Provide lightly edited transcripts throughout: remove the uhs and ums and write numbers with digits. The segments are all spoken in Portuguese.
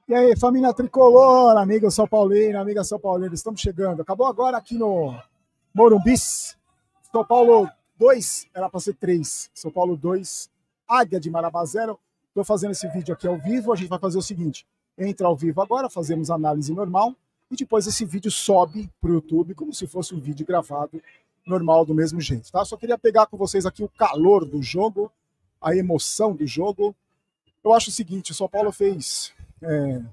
E aí, família tricolor, amigo São Paulino, amiga São Paulino, estamos chegando. Acabou agora aqui no Morumbi. São Paulo 2, era para ser 3. São Paulo 2, Águia de Marabá 0. Estou fazendo esse vídeo aqui ao vivo. A gente vai fazer o seguinte: entra ao vivo agora, fazemos análise normal e depois esse vídeo sobe para o YouTube como se fosse um vídeo gravado normal do mesmo jeito, tá? Só queria pegar com vocês aqui o calor do jogo, a emoção do jogo. Eu acho o seguinte: o São Paulo fez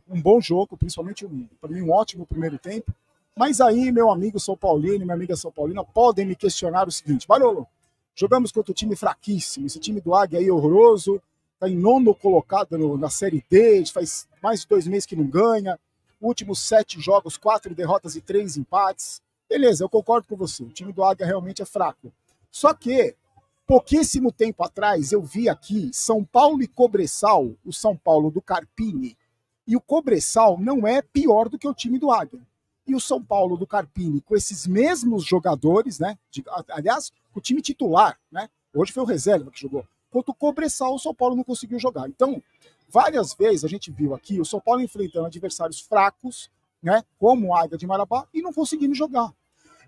um bom jogo, principalmente para mim um ótimo primeiro tempo. Mas aí, meu amigo São Paulino, minha amiga São Paulina, podem me questionar o seguinte: Barolo, jogamos contra um time fraquíssimo, esse time do Águia aí horroroso, está em nono colocado na Série D, faz mais de 2 meses que não ganha, últimos 7 jogos, 4 derrotas e 3 empates. Beleza, eu concordo com você, o time do Águia realmente é fraco. Só que pouquíssimo tempo atrás eu vi aqui São Paulo e Cobressal, o São Paulo do Carpini, e o Cobressal não é pior do que o time do Águia. E o São Paulo do Carpini, com esses mesmos jogadores, né? Aliás, o time titular, né? Hoje foi o reserva que jogou. Contra o Cobressal, o São Paulo não conseguiu jogar. Então, várias vezes a gente viu aqui o São Paulo enfrentando adversários fracos, né? Como o Águia de Marabá, e não conseguindo jogar.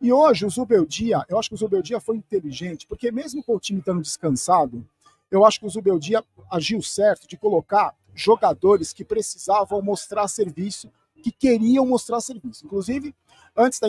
E hoje o Zubeldia, eu acho que o Zubeldia foi inteligente, porque mesmo com o time estando descansado, eu acho que o Zubeldia agiu certo de colocar jogadores que precisavam mostrar serviço, que queriam mostrar serviço. Inclusive, antes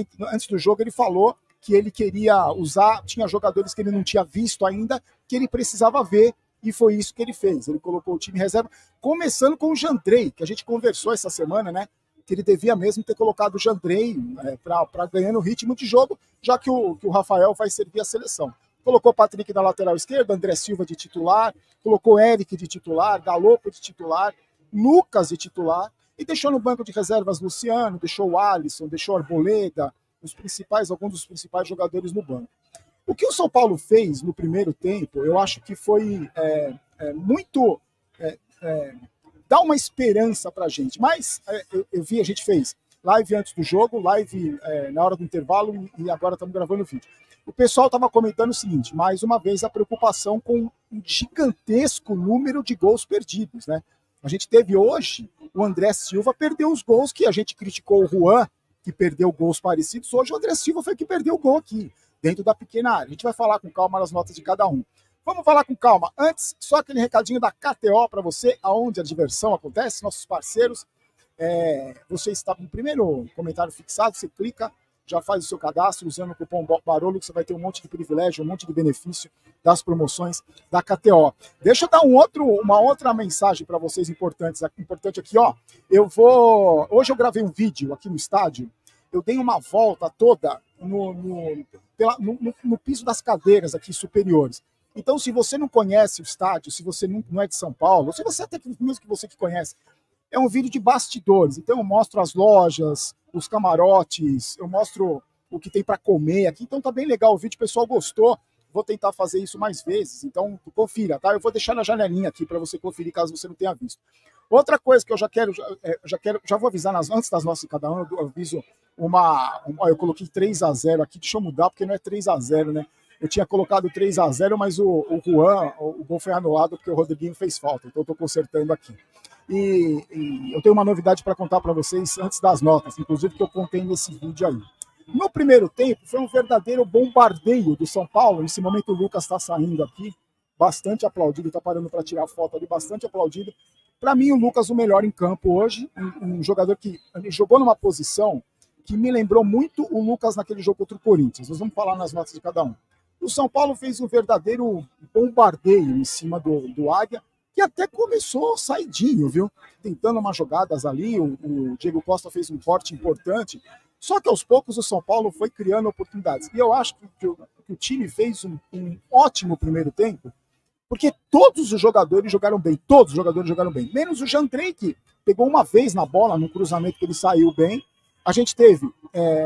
do jogo, ele falou que ele queria usar, tinha jogadores que ele não tinha visto ainda, que ele precisava ver, e foi isso que ele fez. Ele colocou o time reserva, começando com o Jandrei, que a gente conversou essa semana, né? Que ele devia mesmo ter colocado o Jandrei para ganhar no ritmo de jogo, já que o Rafael vai servir a seleção. Colocou o Patrick na lateral esquerda, André Silva de titular, colocou Eric de titular, Galopo de titular, Lucas de titular, e deixou no banco de reservas Luciano, deixou o Alisson, deixou o Arboleda, alguns dos principais jogadores no banco. O que o São Paulo fez no primeiro tempo, eu acho que foi muito dá uma esperança pra gente. Mas eu vi, a gente fez live antes do jogo, live na hora do intervalo e agora estamos gravando o vídeo. O pessoal estava comentando o seguinte: mais uma vez a preocupação com um gigantesco número de gols perdidos, né? A gente teve hoje, o André Silva perdeu os gols que a gente criticou o Juan, que perdeu gols parecidos. Hoje o André Silva foi que perdeu o gol aqui, dentro da pequena área. A gente vai falar com calma nas notas de cada um. Vamos falar com calma. Antes, só aquele recadinho da KTO para você, aonde a diversão acontece, nossos parceiros. Você está no primeiro comentário fixado, você clica, já faz o seu cadastro usando o cupom Barolo, que você vai ter um monte de privilégio, um monte de benefício das promoções da KTO. Deixa eu dar uma outra mensagem para vocês importante aqui, ó. Hoje eu gravei um vídeo aqui no estádio, eu dei uma volta toda no piso das cadeiras aqui superiores. Então, se você não conhece o estádio, se você não é de São Paulo, se você até mesmo que você que conhece, é um vídeo de bastidores. Então, eu mostro as lojas, os camarotes, eu mostro o que tem para comer aqui. Então, tá bem legal o vídeo, o pessoal gostou. Vou tentar fazer isso mais vezes. Então, confira, tá? Eu vou deixar na janelinha aqui para você conferir caso você não tenha visto. Outra coisa que eu já vou avisar antes das nossas cada um, eu aviso eu coloquei 3-0 aqui, deixa eu mudar porque não é 3-0, né? Eu tinha colocado 3-0, mas o Juan, o gol foi anulado porque o Rodriguinho fez falta. Então eu estou consertando aqui. E eu tenho uma novidade para contar para vocês antes das notas, inclusive que eu contei nesse vídeo aí. No primeiro tempo, foi um verdadeiro bombardeio do São Paulo. Nesse momento o Lucas está saindo aqui, bastante aplaudido, está parando para tirar foto ali, bastante aplaudido. Para mim, o Lucas o melhor em campo hoje, um jogador que jogou numa posição que me lembrou muito o Lucas naquele jogo contra o Corinthians. Nós vamos falar nas notas de cada um. O São Paulo fez um verdadeiro bombardeio em cima do Águia, que até começou saidinho, viu? Tentando umas jogadas ali, o Diego Costa fez um corte importante, só que aos poucos o São Paulo foi criando oportunidades. E eu acho que o time fez um ótimo primeiro tempo, porque todos os jogadores jogaram bem, menos o Jandrei, que pegou uma vez na bola, no cruzamento que ele saiu bem. A gente teve,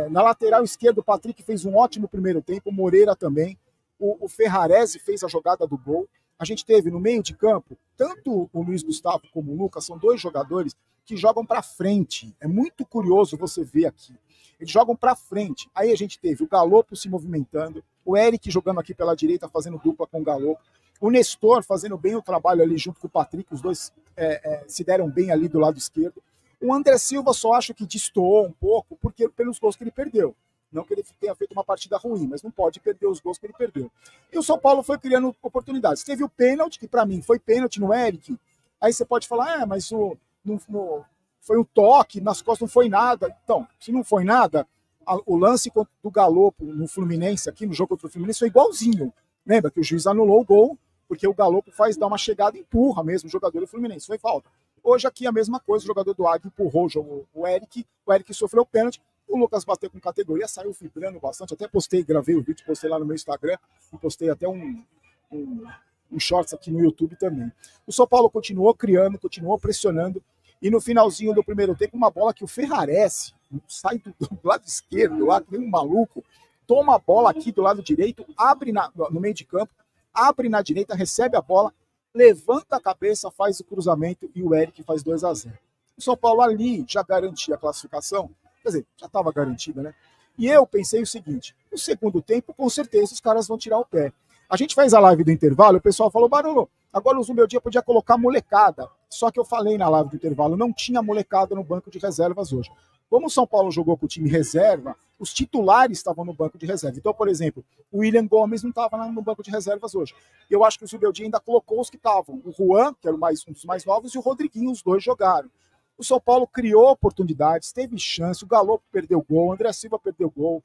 na lateral esquerda, o Patrick fez um ótimo primeiro tempo, o Moreira também, o Ferrarese fez a jogada do gol. A gente teve no meio de campo, tanto o Luiz Gustavo como o Lucas, são dois jogadores que jogam para frente. É muito curioso você ver aqui. Eles jogam para frente. Aí a gente teve o Galopo se movimentando, o Eric jogando aqui pela direita, fazendo dupla com o Galopo, o Nestor fazendo bem o trabalho ali junto com o Patrick, os dois se deram bem ali do lado esquerdo. O André Silva só acho que destoou um pouco pelos gols que ele perdeu. Não que ele tenha feito uma partida ruim, mas não pode perder os gols que ele perdeu. E o São Paulo foi criando oportunidades. Teve o pênalti, que para mim foi pênalti no Eric. Aí você pode falar, mas foi um toque, nas costas não foi nada. Então, se não foi nada, o lance do Galopo no Fluminense, aqui no jogo contra o Fluminense, foi igualzinho. Lembra que o juiz anulou o gol, porque o Galopo dá uma chegada e empurra mesmo o jogador do Fluminense. Foi falta. Hoje aqui a mesma coisa, o jogador do Águia empurrou o Eric sofreu o pênalti, o Lucas bateu com categoria, saiu vibrando bastante, até postei, gravei o vídeo, postei lá no meu Instagram, e postei até um shorts aqui no YouTube também. O São Paulo continuou criando, continuou pressionando, e no finalzinho do primeiro tempo, uma bola que o Ferrarese sai do lado esquerdo, lá que vem um maluco, toma a bola aqui do lado direito, abre no meio de campo, abre na direita, recebe a bola, levanta a cabeça, faz o cruzamento e o Eric faz 2-0. O São Paulo ali já garantia a classificação, quer dizer, já estava garantida, né? E eu pensei o seguinte, no segundo tempo, com certeza os caras vão tirar o pé. A gente fez a live do intervalo, o pessoal falou, Barolo, agora o Zumbi podia colocar molecada. Só que eu falei na live do intervalo, não tinha molecada no banco de reservas hoje. Como o São Paulo jogou com o time reserva, os titulares estavam no banco de reserva. Então, por exemplo, o William Gomes não estava no banco de reservas hoje. Eu acho que o Zubeldia ainda colocou os que estavam. O Juan, que era um dos mais novos, e o Rodriguinho, os dois jogaram. O São Paulo criou oportunidades, teve chance, o Galopo perdeu gol, o André Silva perdeu gol,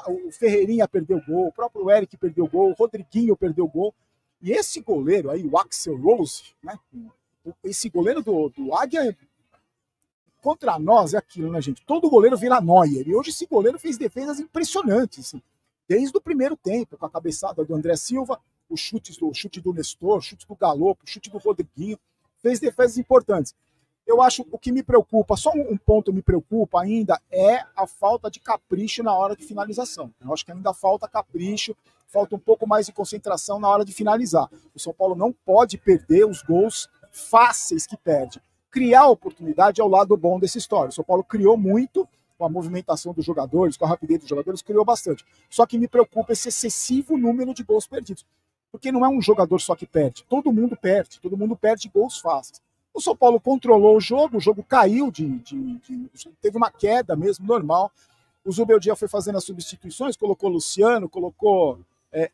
o Ferreirinha perdeu gol, o próprio Eric perdeu gol, o Rodriguinho perdeu gol. E esse goleiro aí, o Axel Rose, né? Esse goleiro do Águia, contra nós é aquilo, né, gente? Todo goleiro vira Neuer. E hoje esse goleiro fez defesas impressionantes, assim, desde o primeiro tempo, com a cabeçada do André Silva, o chute do Nestor, o chute do Galopo, o chute do Rodriguinho, fez defesas importantes. Eu acho o que me preocupa, só um ponto me preocupa ainda, é a falta de capricho na hora de finalização. Eu acho que ainda falta capricho, falta um pouco mais de concentração na hora de finalizar. O São Paulo não pode perder os gols fáceis que perde. Criar oportunidade é o lado bom dessa história. O São Paulo criou muito, com a movimentação dos jogadores, com a rapidez dos jogadores, criou bastante. Só que me preocupa esse excessivo número de gols perdidos. Porque não é um jogador só que perde, todo mundo perde gols fáceis. O São Paulo controlou o jogo caiu, teve uma queda mesmo, normal. O Zubeldia foi fazendo as substituições, colocou Luciano, colocou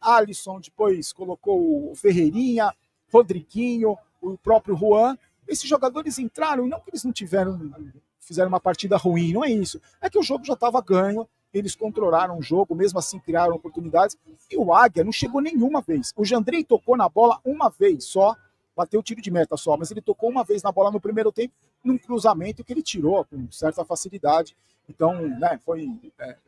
Alisson, depois colocou o Ferreirinha, Rodriguinho, o próprio Juan. Esses jogadores entraram, e não que eles não fizeram uma partida ruim, não é isso. É que o jogo já estava ganho, eles controlaram o jogo, mesmo assim criaram oportunidades. E o Águia não chegou nenhuma vez. O Jandrei tocou na bola uma vez só, bateu o tiro de meta só, mas ele tocou uma vez na bola no primeiro tempo, num cruzamento que ele tirou com certa facilidade. Então, né,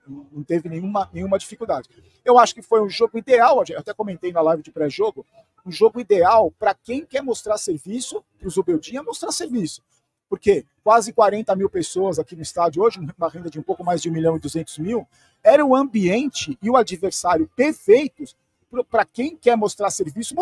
não teve nenhuma dificuldade. Eu acho que foi um jogo ideal, eu até comentei na live de pré-jogo, um jogo ideal para quem quer mostrar serviço, para o Zubeldia mostrar serviço. Porque quase 40 mil pessoas aqui no estádio hoje, uma renda de um pouco mais de 1.200.000, era o ambiente e o adversário perfeitos para quem quer mostrar serviço,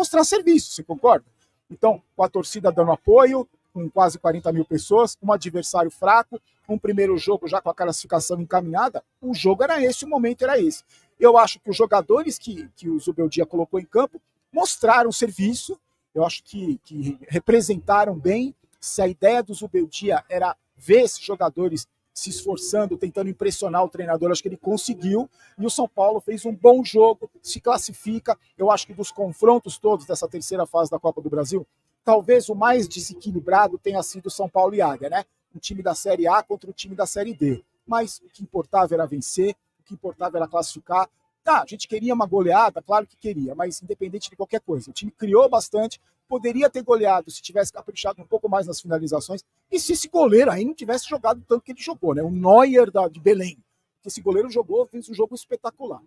você concorda? Então, com a torcida dando apoio, com quase 40 mil pessoas, um adversário fraco, um primeiro jogo já com a classificação encaminhada, o jogo era esse, o momento era esse. Eu acho que os jogadores que o Zubeldia colocou em campo mostraram serviço, eu acho que representaram bem. Se a ideia do Zubeldia era ver esses jogadores se esforçando, tentando impressionar o treinador, acho que ele conseguiu, e o São Paulo fez um bom jogo, se classifica. Eu acho que dos confrontos todos dessa terceira fase da Copa do Brasil, talvez o mais desequilibrado tenha sido São Paulo e Águia, né? Um time da Série A contra o time da Série D. Mas o que importava era vencer, o que importava era classificar. Tá, a gente queria uma goleada, claro que queria, mas independente de qualquer coisa. O time criou bastante, poderia ter goleado se tivesse caprichado um pouco mais nas finalizações, e se esse goleiro aí não tivesse jogado tanto que ele jogou, né? O Neuer de Belém. Esse goleiro fez um jogo espetacular.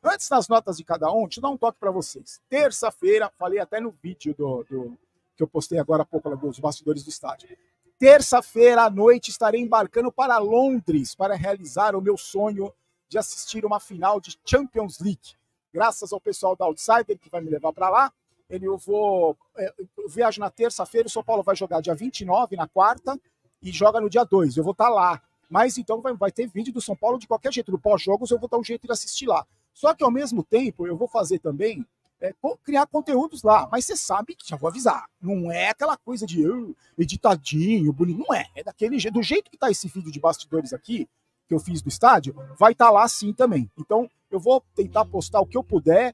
Antes das notas de cada um, deixa eu dar um toque para vocês. Terça-feira, falei até no vídeo que eu postei agora há pouco dos bastidores do estádio. Terça-feira à noite estarei embarcando para Londres para realizar o meu sonho de assistir uma final de Champions League. Graças ao pessoal da Outsider que vai me levar para lá. Eu viajo na terça-feira, o São Paulo vai jogar dia 29, na quarta, e joga no dia 2. Eu vou estar lá. Mas então vai ter vídeo do São Paulo de qualquer jeito. No pós-jogos eu vou dar um jeito de assistir lá. Só que ao mesmo tempo eu vou fazer também criar conteúdos lá. Mas você sabe que, já vou avisar, não é aquela coisa de editadinho, bonito, não é. É daquele jeito, do jeito que tá esse vídeo de bastidores aqui, que eu fiz do estádio, vai estar lá sim também. Então, eu vou tentar postar o que eu puder,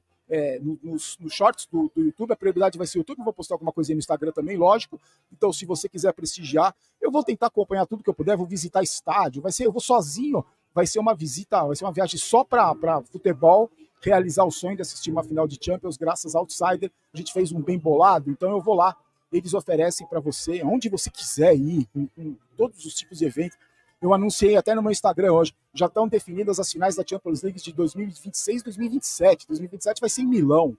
nos shorts do YouTube, a prioridade vai ser o YouTube, eu vou postar alguma coisinha no Instagram também, lógico. Então, se você quiser prestigiar, eu vou tentar acompanhar tudo que eu puder, vou visitar estádio, eu vou sozinho, vai ser uma visita, vai ser uma viagem só para futebol, realizar o sonho de assistir uma final de Champions, graças ao Outsider. A gente fez um bem bolado, então eu vou lá, eles oferecem para você, onde você quiser ir, com todos os tipos de eventos. Eu anunciei até no meu Instagram hoje, já estão definidas as finais da Champions League de 2026 e 2027. 2027 vai ser em Milão.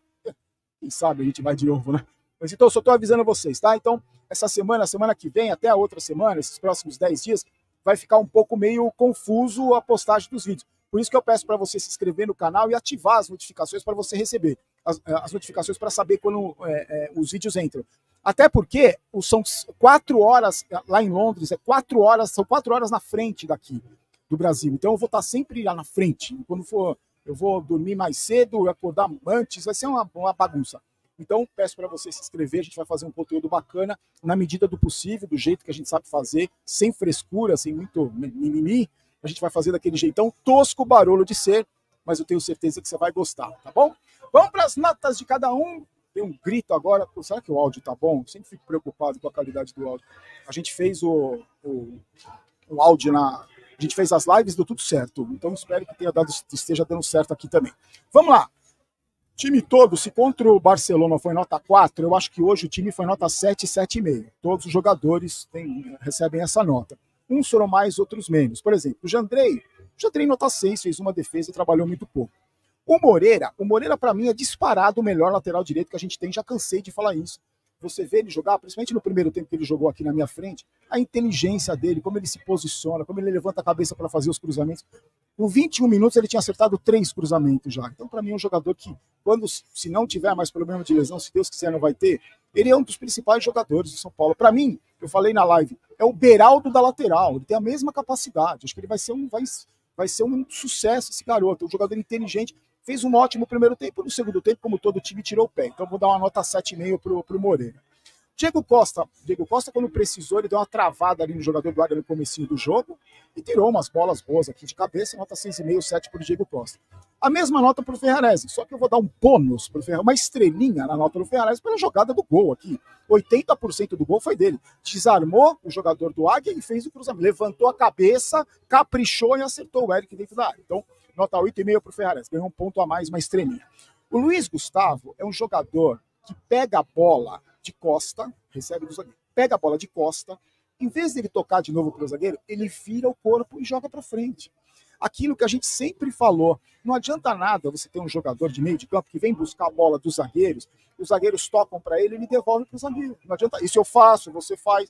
Quem sabe a gente vai de novo, né? Mas então eu só estou avisando vocês, tá? Então, essa semana, a semana que vem, até a outra semana, esses próximos 10 dias, vai ficar um pouco meio confuso a postagem dos vídeos. Por isso que eu peço para você se inscrever no canal e ativar as notificações para você receber as notificações para saber quando os vídeos entram. Até porque são 4 horas lá em Londres, são 4 horas na frente daqui do Brasil. Então eu vou estar sempre lá na frente. Quando for, eu vou dormir mais cedo, acordar antes, vai ser uma bagunça. Então peço para você se inscrever, a gente vai fazer um conteúdo bacana, na medida do possível, do jeito que a gente sabe fazer, sem frescura, sem muito mimimi. A gente vai fazer daquele jeitão tosco, barulho de ser, mas eu tenho certeza que você vai gostar, tá bom? Vamos para as notas de cada um. Tem um grito agora. Pô, será que o áudio tá bom? Eu sempre fico preocupado com a qualidade do áudio. A gente fez o áudio a gente fez as lives, deu tudo certo. Então espero que esteja dando certo aqui também. Vamos lá. Time todo, se contra o Barcelona foi nota 4, eu acho que hoje o time foi nota 7, 7,5. Todos os jogadores recebem essa nota. Uns foram mais, outros menos. Por exemplo, o Jandrei nota 6, fez uma defesa e trabalhou muito pouco. O Moreira para mim é disparado o melhor lateral direito que a gente tem, já cansei de falar isso. Você vê ele jogar, principalmente no primeiro tempo que ele jogou aqui na minha frente, a inteligência dele, como ele se posiciona, como ele levanta a cabeça para fazer os cruzamentos. Com 21 minutos ele tinha acertado 3 cruzamentos já. Então para mim é um jogador que, se não tiver mais problema de lesão, se Deus quiser não vai ter, ele é um dos principais jogadores de São Paulo. Para mim, eu falei na live, é o Beraldo da lateral, ele tem a mesma capacidade. Acho que ele vai ser um sucesso esse garoto, um jogador inteligente. Fez um ótimo primeiro tempo, no segundo tempo, como todo time, tirou o pé. Então vou dar uma nota 7,5 pro Moreira. Diego Costa, quando precisou, ele deu uma travada ali no jogador do Águia no comecinho do jogo e tirou umas bolas boas aqui de cabeça, nota 6,5, 7 pro Diego Costa. A mesma nota pro Ferrarese, só que eu vou dar um bônus pro Ferrarese, uma estrelinha na nota do Ferrarese pela jogada do gol aqui. 80% do gol foi dele. Desarmou o jogador do Águia e fez o cruzamento. Levantou a cabeça, caprichou e acertou o Eric dentro da área. Então, nota 8,5 para o Ferrarese, ganhou um ponto a mais, uma estrelinha. O Luiz Gustavo é um jogador que pega a bola de costa, recebe do zagueiro, pega a bola de costa, em vez de ele tocar de novo para o zagueiro, ele vira o corpo e joga para frente. Aquilo que a gente sempre falou, não adianta nada você ter um jogador de meio de campo que vem buscar a bola dos zagueiros, os zagueiros tocam para ele e ele devolve para o zagueiro. Não adianta, isso eu faço, você faz.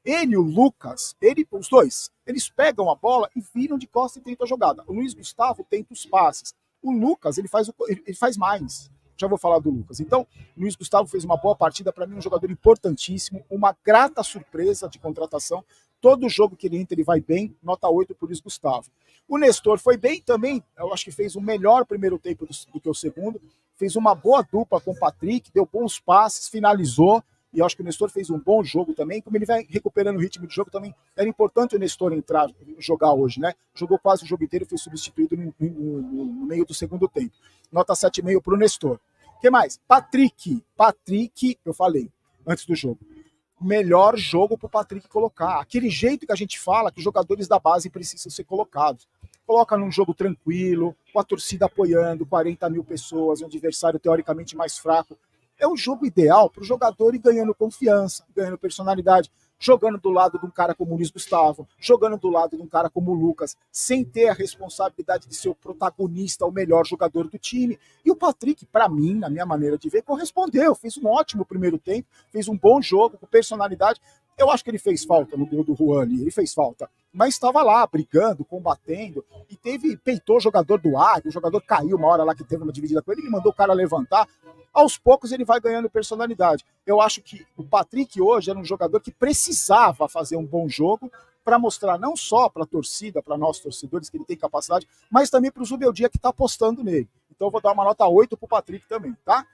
Ele e o Lucas, os dois, eles pegam a bola e viram de costa e tentam a jogada. O Luiz Gustavo tenta os passes. O Lucas, ele faz mais. Já vou falar do Lucas. Então, o Luiz Gustavo fez uma boa partida, para mim um jogador importantíssimo, uma grata surpresa de contratação. Todo jogo que ele entra, ele vai bem, nota 8 para o Luiz Gustavo. O Nestor foi bem também, eu acho que fez um melhor primeiro tempo do que o segundo, fez uma boa dupla com o Patrick, deu bons passes, finalizou, e eu acho que o Nestor fez um bom jogo também, como ele vai recuperando o ritmo de jogo também, era importante o Nestor jogar hoje, né? Jogou quase o jogo inteiro e foi substituído no meio do segundo tempo. Nota 7,5 para o Nestor. O que mais? Patrick, eu falei antes do jogo. Melhor jogo para o Patrick colocar. Aquele jeito que a gente fala que os jogadores da base precisam ser colocados. Coloca num jogo tranquilo, com a torcida apoiando, 40 mil pessoas, um adversário teoricamente mais fraco. É o jogo ideal para o jogador ir ganhando confiança, ganhando personalidade, jogando do lado de um cara como o Luiz Gustavo, jogando do lado de um cara como o Lucas, sem ter a responsabilidade de ser o protagonista, o melhor jogador do time. E o Patrick, para mim, na minha maneira de ver, correspondeu, fez um ótimo primeiro tempo, fez um bom jogo, com personalidade. Eu acho que ele fez falta no gol do Juani, ele fez falta, mas estava lá, brigando, combatendo, e peitou o jogador do Águia, o jogador caiu uma hora lá que teve uma dividida com ele, ele mandou o cara levantar. Aos poucos ele vai ganhando personalidade. Eu acho que o Patrick hoje era um jogador que precisava fazer um bom jogo para mostrar não só para a torcida, para nós torcedores, que ele tem capacidade, mas também para o Zubeldia que está apostando nele. Então eu vou dar uma nota 8 para o Patrick também, tá?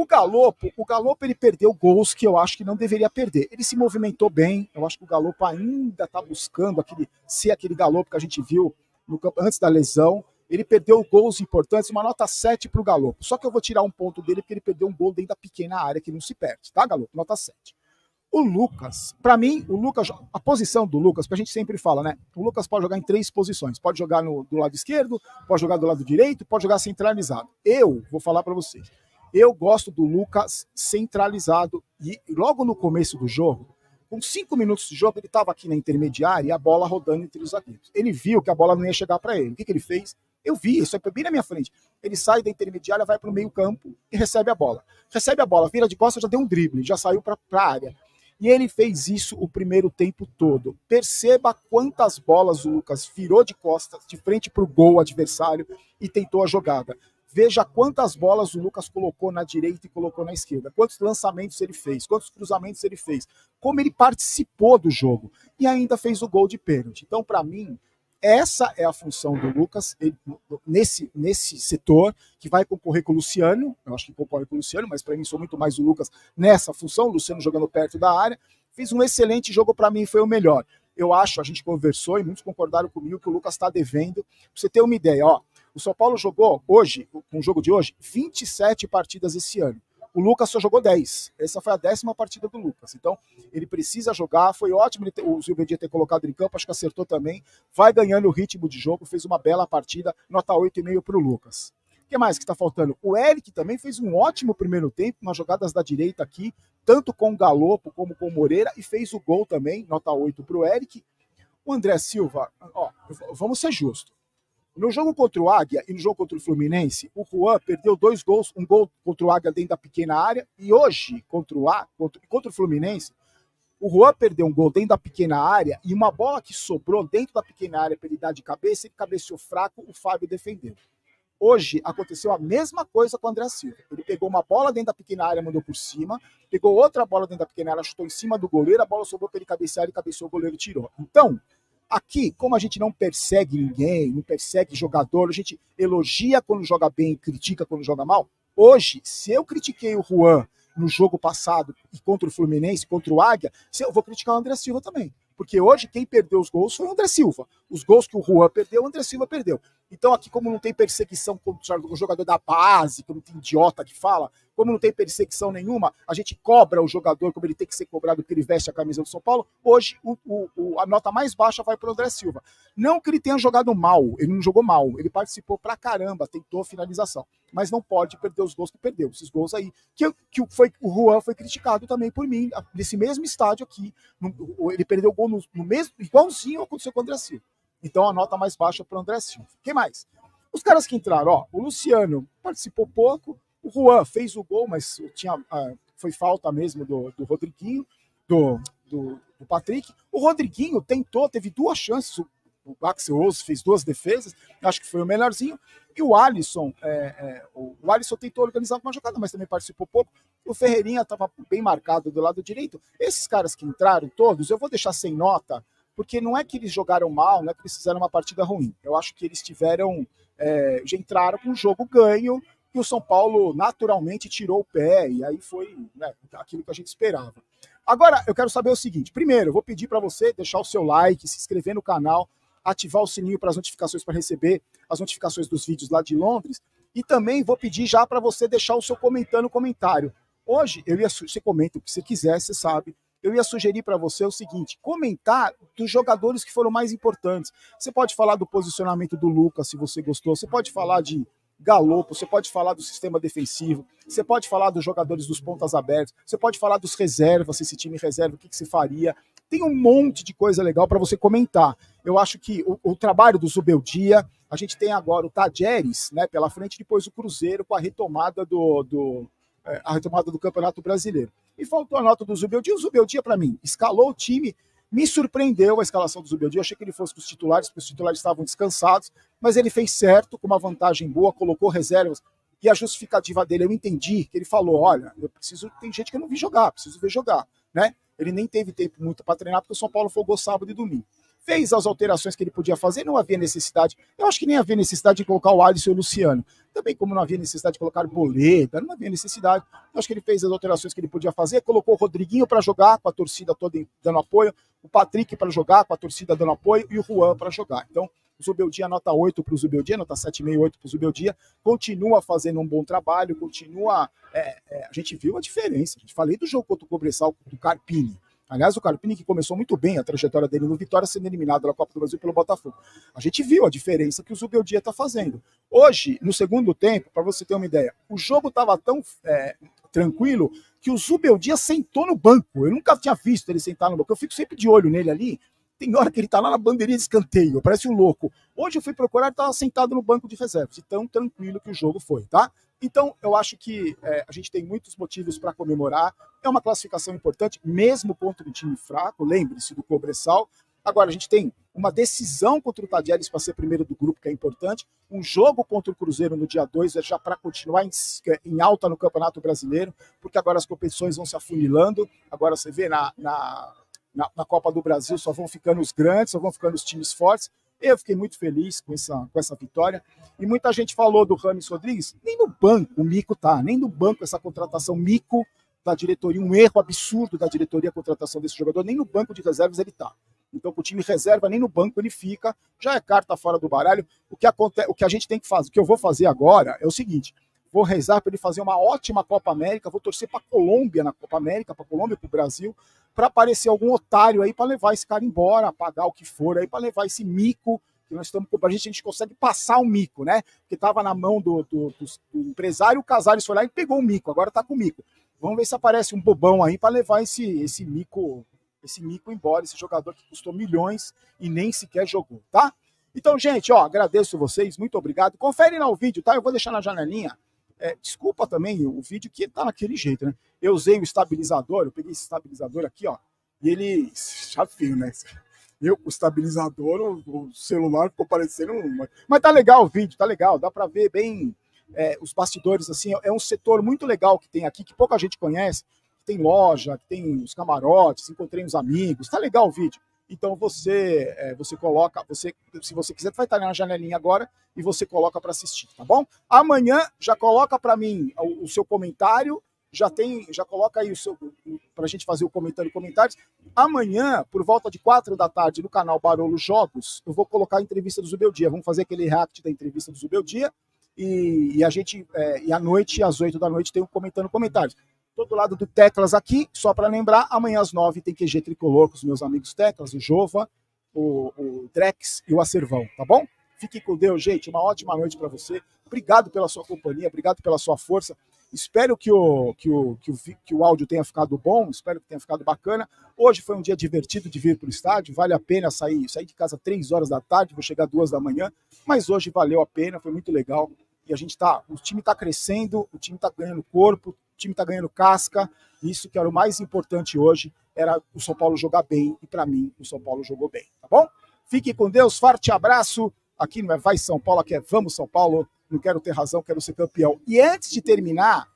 O Galopo ele perdeu gols que eu acho que não deveria perder. Ele se movimentou bem, eu acho que o Galopo ainda está buscando ser aquele Galopo que a gente viu no campo antes da lesão. Ele perdeu gols importantes, uma nota 7 para o Galopo. Só que eu vou tirar um ponto dele porque ele perdeu um gol dentro da pequena área que não se perde, tá, Galopo? Nota 7. O Lucas, para mim, a posição do Lucas, que a gente sempre fala, né? O Lucas pode jogar em 3 posições. Pode jogar do lado esquerdo, pode jogar do lado direito, pode jogar centralizado. Eu vou falar para vocês. Eu gosto do Lucas centralizado. E logo no começo do jogo, com 5 minutos de jogo, ele estava aqui na intermediária e a bola rodando entre os zagueiros. Ele viu que a bola não ia chegar para ele. O que ele fez? Eu vi, isso é bem na minha frente. Ele sai da intermediária, vai para o meio campo e recebe a bola. Recebe a bola, vira de costas, já deu um drible, já saiu para a área. E ele fez isso o primeiro tempo todo. Perceba quantas bolas o Lucas virou de costas, de frente para o gol adversário e tentou a jogada. Veja quantas bolas o Lucas colocou na direita e colocou na esquerda. Quantos lançamentos ele fez, quantos cruzamentos ele fez. Como ele participou do jogo. E ainda fez o gol de pênalti. Então, para mim, essa é a função do Lucas nesse setor, que vai concorrer com o Luciano. Eu acho que concorre com o Luciano, mas para mim sou muito mais o Lucas nessa função. O Luciano jogando perto da área. Fez um excelente jogo, para mim foi o melhor. Eu acho, a gente conversou e muitos concordaram comigo que o Lucas está devendo. Pra você ter uma ideia, ó. O São Paulo jogou hoje, com o jogo de hoje, 27 partidas esse ano. O Lucas só jogou 10. Essa foi a 10ª partida do Lucas. Então, ele precisa jogar. Foi ótimo o Zilberdia ter colocado ele em campo. Acho que acertou também. Vai ganhando o ritmo de jogo. Fez uma bela partida. Nota 8,5 para o Lucas. O que mais que está faltando? O Eric também fez um ótimo primeiro tempo. Nas jogadas da direita aqui. Tanto com o Galopo como com o Moreira. E fez o gol também. Nota 8 para o Eric. O André Silva. Ó, vamos ser justos. No jogo contra o Águia e no jogo contra o Fluminense, o Juan perdeu 2 gols, um gol contra o Águia dentro da pequena área, e hoje, contra o Fluminense, o Juan perdeu um gol dentro da pequena área e uma bola que sobrou dentro da pequena área para ele dar de cabeça, ele cabeceou fraco, o Fábio defendeu. Hoje aconteceu a mesma coisa com o André Silva. Ele pegou uma bola dentro da pequena área, mandou por cima, pegou outra bola dentro da pequena área, chutou em cima do goleiro, a bola sobrou para ele cabecear, ele cabeceou, o goleiro tirou. Então, aqui, como a gente não persegue ninguém, não persegue jogador, a gente elogia quando joga bem e critica quando joga mal. Hoje, se eu critiquei o Juan no jogo passado e contra o Fluminense, contra o Águia, eu vou criticar o André Silva também. Porque hoje quem perdeu os gols foi o André Silva. Os gols que o Juan perdeu, o André Silva perdeu. Então aqui, como não tem perseguição contra o jogador da base, como tem idiota que fala, como não tem perseguição nenhuma, a gente cobra o jogador como ele tem que ser cobrado porque ele veste a camisa do São Paulo. Hoje a nota mais baixa vai para o André Silva. Não que ele tenha jogado mal, ele não jogou mal, ele participou pra caramba, tentou finalização. Mas não pode perder os gols que perdeu. Esses gols aí, o Juan foi criticado também por mim, nesse mesmo estádio aqui. Ele perdeu o gol no mesmo, igualzinho aconteceu com o André Silva. Então a nota mais baixa para o André Silva. Quem mais? Os caras que entraram, ó, o Luciano participou pouco, o Juan fez o gol, mas foi falta mesmo do Rodriguinho, do Patrick. O Rodriguinho tentou, teve 2 chances, o Axel Rose fez 2 defesas, acho que foi o melhorzinho. E o Alisson, o Alisson tentou organizar uma jogada, mas também participou pouco. O Ferreirinha estava bem marcado do lado direito. Esses caras que entraram todos, eu vou deixar sem nota, porque não é que eles jogaram mal, não é que eles fizeram uma partida ruim. Eu acho que eles já entraram com o jogo ganho, e o São Paulo naturalmente tirou o pé, e aí foi, né, aquilo que a gente esperava. Agora, eu quero saber o seguinte. Primeiro, eu vou pedir para você deixar o seu like, se inscrever no canal, ativar o sininho para as notificações, para receber as notificações dos vídeos lá de Londres. E também vou pedir já para você deixar o seu comentário. Hoje, você comenta o que você quiser, você sabe. Eu ia sugerir para você o seguinte: comentar dos jogadores que foram mais importantes. Você pode falar do posicionamento do Lucas, se você gostou. Você pode falar de Galopo, você pode falar do sistema defensivo, você pode falar dos jogadores dos pontas abertos, você pode falar dos reservas, se esse time reserva, o que você faria. Tem um monte de coisa legal para você comentar. Eu acho que o trabalho do Zubeldia, a gente tem agora o Tajeres, né, pela frente, depois o Cruzeiro com a retomada do Campeonato Brasileiro. E faltou a nota do Zubeldia. O Zubeldia, para mim, escalou o time. Me surpreendeu a escalação do Zubeldia. Eu achei que ele fosse com os titulares, porque os titulares estavam descansados, mas ele fez certo, com uma vantagem boa, colocou reservas. E a justificativa dele, eu entendi que ele falou: olha, tem gente que eu não vi jogar, preciso ver jogar, né? Ele nem teve tempo muito para treinar, porque o São Paulo folgou sábado e domingo. fez as alterações que ele podia fazer, não havia necessidade. Eu acho que nem havia necessidade de colocar o Alisson e o Luciano. Também como não havia necessidade de colocar o Boleta, não havia necessidade. Eu acho que ele fez as alterações que ele podia fazer, colocou o Rodriguinho para jogar, com a torcida toda dando apoio, o Patrick para jogar, com a torcida dando apoio, e o Juan para jogar. Então, o Zubeldia, nota 8 para o Zubeldia, nota 7,5, 8 para o Zubeldia, continua fazendo um bom trabalho, continua... a gente viu a diferença. A gente falei do jogo contra o Cobressal, do Carpini. Aliás, o Carpini que começou muito bem a trajetória dele no Vitória, sendo eliminado da Copa do Brasil pelo Botafogo. A gente viu a diferença que o Zubeldia está fazendo. Hoje, no segundo tempo, para você ter uma ideia, o jogo estava tão tranquilo que o Zubeldia sentou no banco. Eu nunca tinha visto ele sentar no banco. Eu fico sempre de olho nele ali. Tem hora que ele tá lá na bandeirinha de escanteio, parece um louco. Hoje eu fui procurar, ele estava sentado no banco de reservas, de tão tranquilo que o jogo foi, tá? Então, eu acho que a gente tem muitos motivos para comemorar. É uma classificação importante, mesmo contra um time fraco, lembre-se do Cobressal. Agora, a gente tem uma decisão contra o Tadieres para ser primeiro do grupo, que é importante. Um jogo contra o Cruzeiro no dia 2, já para continuar em alta no Campeonato Brasileiro, porque agora as competições vão se afunilando. Agora você vê na Copa do Brasil só vão ficando os grandes, só vão ficando os times fortes. Eu fiquei muito feliz com essa vitória. E muita gente falou do Rames Rodrigues, nem no banco o mico tá, nem no banco essa contratação mico da diretoria, um erro absurdo da diretoria a contratação desse jogador, nem no banco de reservas ele tá. Então, com o time reserva, nem no banco ele fica, já é carta fora do baralho. O que a gente tem que fazer, o que eu vou fazer agora é o seguinte: vou rezar para ele fazer uma ótima Copa América, vou torcer para a Colômbia na Copa América, para a Colômbia e para o Brasil, para aparecer algum otário aí para levar esse cara embora, pagar o que for aí, para levar esse mico que nós estamos com. A gente consegue passar o mico, né? Porque estava na mão do empresário, o Casares foi lá e pegou o mico, agora está com o mico. Vamos ver se aparece um bobão aí para levar esse mico embora, esse jogador que custou milhões e nem sequer jogou, tá? Então, gente, ó, agradeço vocês, muito obrigado. Confere lá o vídeo, tá? Eu vou deixar na janelinha. Desculpa também o vídeo que tá naquele jeito, né? Eu usei o estabilizador, eu peguei esse estabilizador aqui, ó, e ele... Chato feio, né? Eu com o estabilizador, o celular ficou parecendo... Mas tá legal o vídeo, tá legal, dá pra ver bem os bastidores, assim, é um setor muito legal que tem aqui, que pouca gente conhece, que tem loja, que tem os camarotes, encontrei uns amigos, tá legal o vídeo. Então você coloca, se você quiser, vai estar na janelinha agora e você coloca para assistir, tá bom? Amanhã já coloca para mim o seu comentário, já coloca aí para a gente fazer o comentários. Amanhã, por volta de 4 da tarde, no canal Barolo Jogos, eu vou colocar a entrevista do Zubeldia. Vamos fazer aquele react da entrevista do Zubeldia e a gente, e à noite, às 8 da noite, tem um comentando comentários. Todo lado do Teclas aqui, só para lembrar, amanhã às 9 tem QG Tricolor com os meus amigos Teclas, o Jova, o Drex e o Acervão, tá bom? Fique com Deus, gente, uma ótima noite para você. Obrigado pela sua companhia, obrigado pela sua força. Espero que o áudio tenha ficado bom, espero que tenha ficado bacana. Hoje foi um dia divertido de vir para o estádio, vale a pena sair de casa 3 horas da tarde, vou chegar 2 da manhã, mas hoje valeu a pena, foi muito legal. E o time está crescendo, o time está ganhando corpo, o time está ganhando casca. Isso que era o mais importante hoje, era o São Paulo jogar bem, e para mim o São Paulo jogou bem, tá bom? Fique com Deus, forte abraço. Aqui não é Vai São Paulo, aqui é Vamos São Paulo. Não quero ter razão, quero ser campeão. E antes de terminar,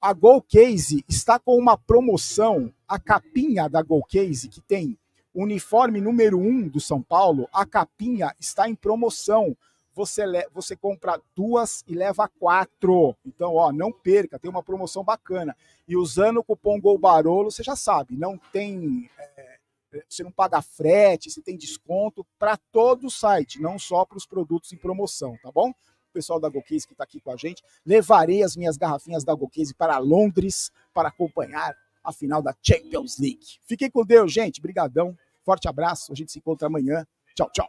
a Golcase está com uma promoção, a capinha da Golcase, que tem o uniforme número 1 do São Paulo, a capinha está em promoção. Você compra 2 e leva 4. Então, ó, não perca, tem uma promoção bacana. E usando o cupom GOLBAROLO, você já sabe, não tem... você não paga frete, você tem desconto para todo o site, não só para os produtos em promoção, tá bom? O pessoal da Golcase que está aqui com a gente. Levarei as minhas garrafinhas da Golcase para Londres para acompanhar a final da Champions League. Fiquem com Deus, gente. Brigadão. Forte abraço. A gente se encontra amanhã. Tchau, tchau.